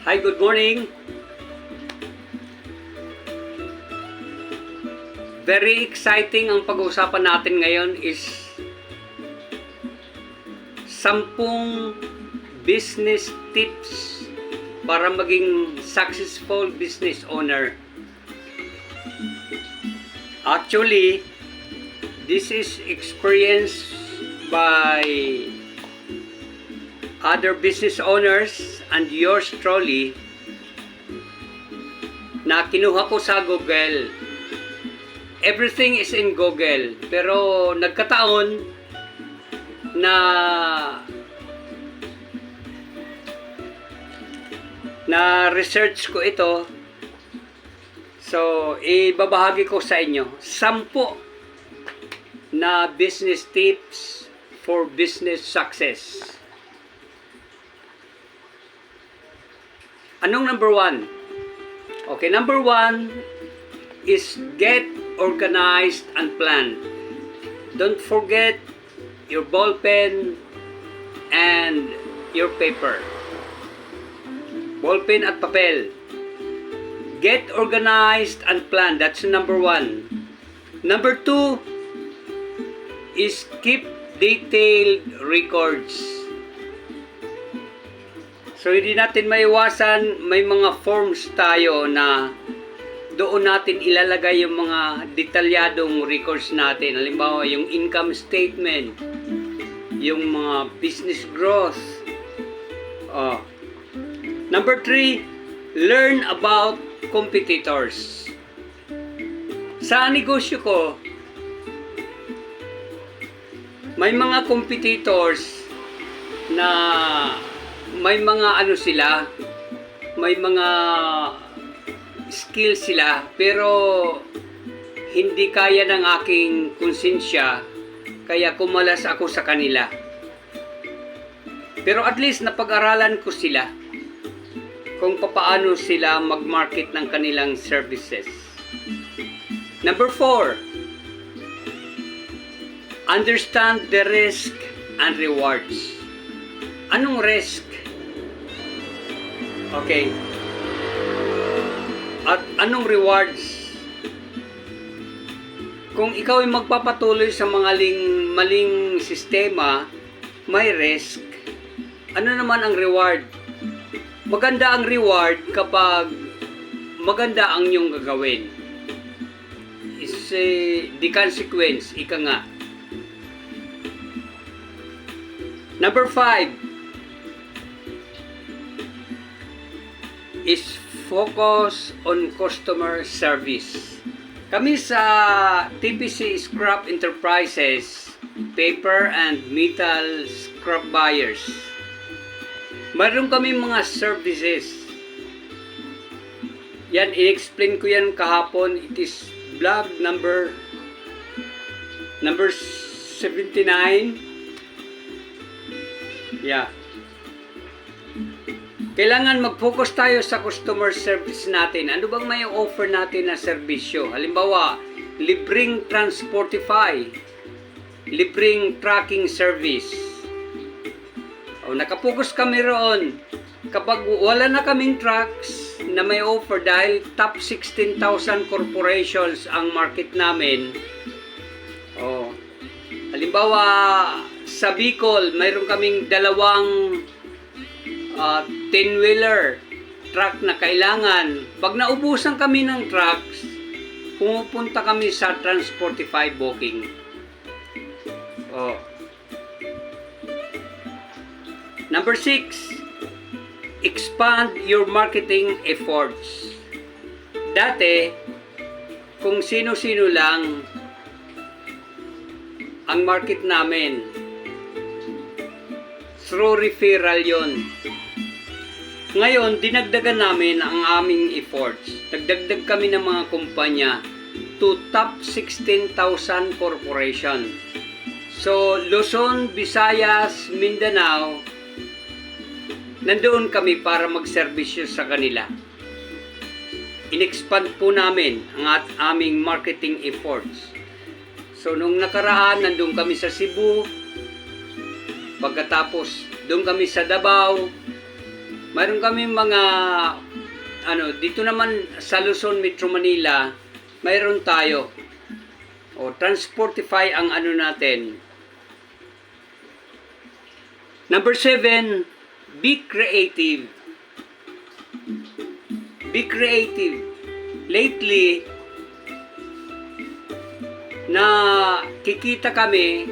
Hi, good morning. Very exciting ang pag-uusapan natin ngayon is 10 business tips para maging successful business owner. Actually, this is experienced by other business owners and yours truly na kinuha ko sa Google. Everything is in Google, pero nagkataon na research ko ito. So, ibabahagi ko sa inyo 10 na business tips for business success. Anong number 1? Okay, number 1 is get organized and planned. Don't forget your ball pen and your paper. Ball pen at papel. Get organized and planned. That's number 1. Number 2 is keep detailed records. So, hindi natin maiwasan, may mga forms tayo na doon natin ilalagay yung mga detalyadong records natin. Halimbawa, yung income statement, yung mga business growth. Number 3, learn about competitors. Sa negosyo ko, may mga competitors na may mga sila, may mga skill sila, pero hindi kaya ng aking konsensya, kaya kumalas ako sa kanila. Pero at least napag-aralan ko sila kung paano sila mag-market ng kanilang services. Number 4, understand the risk and rewards. Anong risk? Okay. At anong rewards? Kung ikaw ay magpapatuloy sa mga maling sistema, may risk. Ano naman ang reward? Maganda ang reward kapag maganda ang iyong gagawin. Is the consequence, ika nga. Number 5 is focus on customer service. Kami sa TPC Scrap Enterprises, paper and metal scrap buyers, mayroon kami mga services. Yan, i-explain ko yan kahapon. It is vlog number 79. Yeah. Kailangan mag-focus tayo sa customer service natin. Ano bang may offer natin na serbisyo? Halimbawa, libreng Transportify, libreng tracking service. Nakapokus kami roon. Kapag wala na kaming trucks na may offer dahil top 16,000 corporations ang market namin. Halimbawa, sa Bicol, mayroon kaming 2 10-wheeler truck na kailangan. Pag naubusan kami ng trucks, pumupunta kami sa Transportify booking. Number 6, expand your marketing efforts. Dati, kung sino-sino lang ang market namin, through referral yon. Ngayon, dinagdagan namin ang aming efforts. Nagdagdag kami ng mga kumpanya to top 16,000 corporation. So, Luzon, Visayas, Mindanao, nandoon kami para magserbisyo sa kanila. In-expand po namin ang aming marketing efforts. So, nung nakaraan, nandoon kami sa Cebu. Pagkatapos, doon kami sa Davao. mayroon kami mga dito naman sa Luzon, Metro Manila, mayroon tayo. O, Transportify ang natin. Number 7, be creative. Be creative. Lately, na kikita kami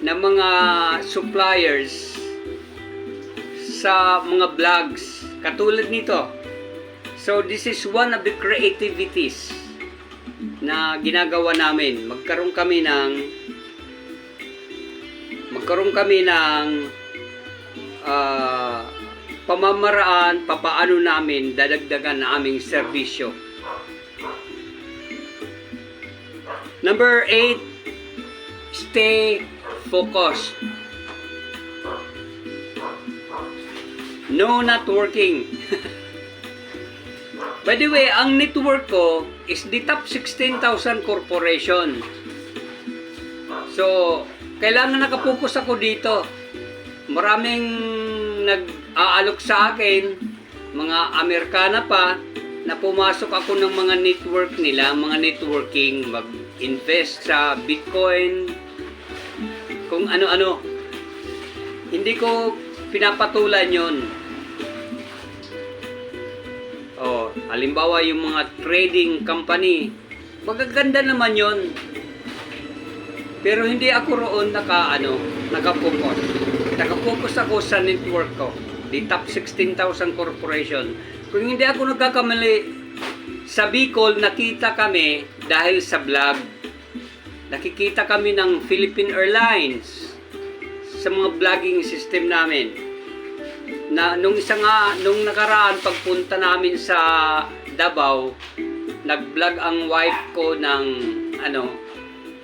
ng mga suppliers sa mga vlogs katulad nito. So this is one of the creativities na ginagawa namin. Magkaroon kami ng pamamaraan papaano namin dadagdagan na aming serbisyo. Number 8, stay focused. No networking. By the way, ang network ko is the top 16,000 corporation. So, kailangan nakapokus ako dito. Maraming nag-aalok sa akin, mga Amerikana pa, na pumasok ako ng mga network nila, mga networking, mag-invest sa Bitcoin, kung ano-ano. Hindi ko pinapatulan yon. Halimbawa yung mga trading company, magaganda naman yon. Pero hindi ako roon nakapokus. Nakapokus ako sa network ko, the top 16,000 corporation. Kung hindi ako nagkakamali, sa Bicol nakita kami dahil sa vlog. Nakikita kami ng Philippine Airlines sa mga vlogging system namin. Na nung nakaraan pagpunta namin sa Davao, nag-vlog ang wife ko ng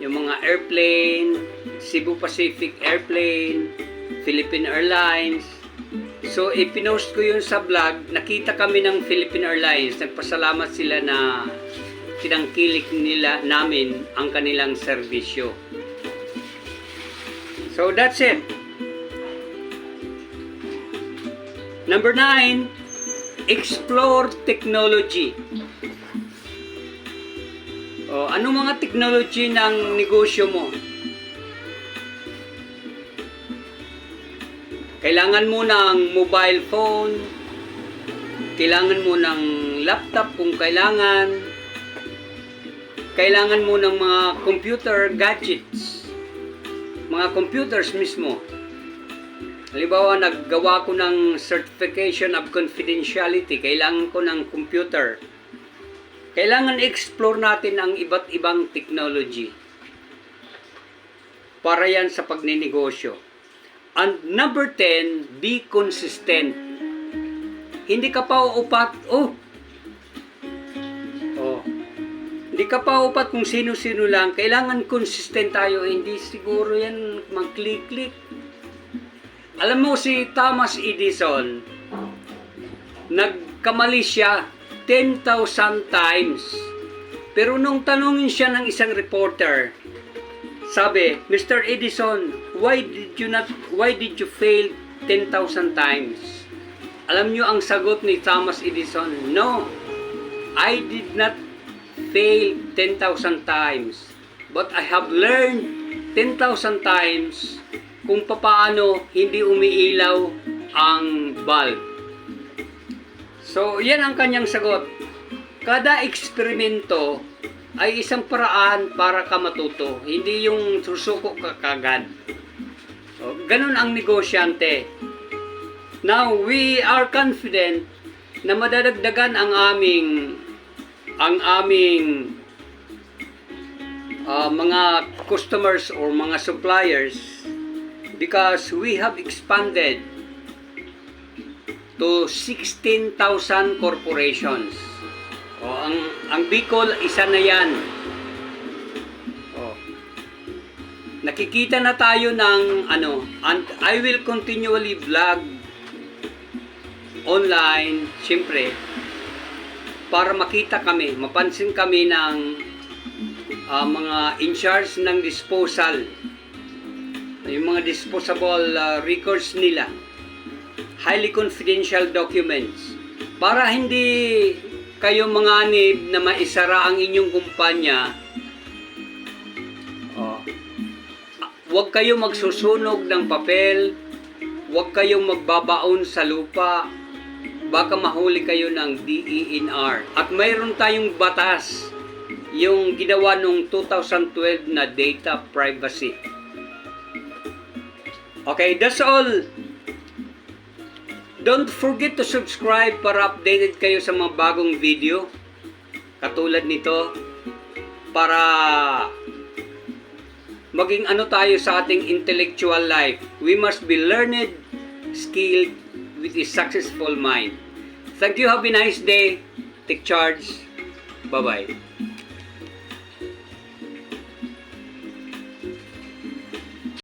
yung mga airplane, Cebu Pacific Airplane, Philippine Airlines. So ipinost ko yun sa vlog, nakita kami ng Philippine Airlines, nagpasalamat sila na tinangkilik namin ang kanilang serbisyo. So that's it. Number 9, explore technology. Ano mga technology ng negosyo mo? Kailangan mo ng mobile phone, kailangan mo ng laptop kung kailangan mo ng mga computer gadgets, mga computers mismo. Halimbawa, naggawa ko ng certification of confidentiality, kailangan ko ng computer. Kailangan explore natin ang iba't ibang technology para yan sa pagninegosyo. And number 10, be consistent. Hindi ka pa uupat, hindi ka pa upat kung sino-sino lang. Kailangan consistent tayo. Hindi siguro yan mag-click-click. Alam mo si Thomas Edison, nagkamali siya 10,000 times. Pero nung tanungin siya ng isang reporter, sabi, Mr. Edison, why did you fail 10,000 times? Alam niyo ang sagot ni Thomas Edison, no, I did not fail 10,000 times, but I have learned 10,000 times kung paano hindi umiilaw ang bulb. So, yan ang kanyang sagot. Kada eksperimento ay isang paraan para ka matuto. Hindi yung susuko ka kagad. So, ganun ang negosyante. Now, we are confident na madadagdagan ang aming mga customers or mga suppliers because we have expanded to 16,000 corporations. Ang Bicol, isa na yan. Nakikita na tayo ng and I will continually vlog online, siyempre, para makita kami, mapansin kami ng mga in charge ng disposal, yung mga disposable records nila. highly confidential documents para hindi kayo manganib na maisara ang inyong kumpanya. Huwag kayong magsusunog ng papel, huwag kayong magbabaon sa lupa, baka mahuli kayo ng DENR. At mayroon tayong batas, yung ginawa noong 2012 na data privacy. Okay, that's all. Don't forget to subscribe para updated kayo sa mga bagong video katulad nito, para maging ano tayo sa ating intellectual life. We must be learned, skilled, with a successful mind. Thank you. Have a nice day. Take charge. Bye-bye.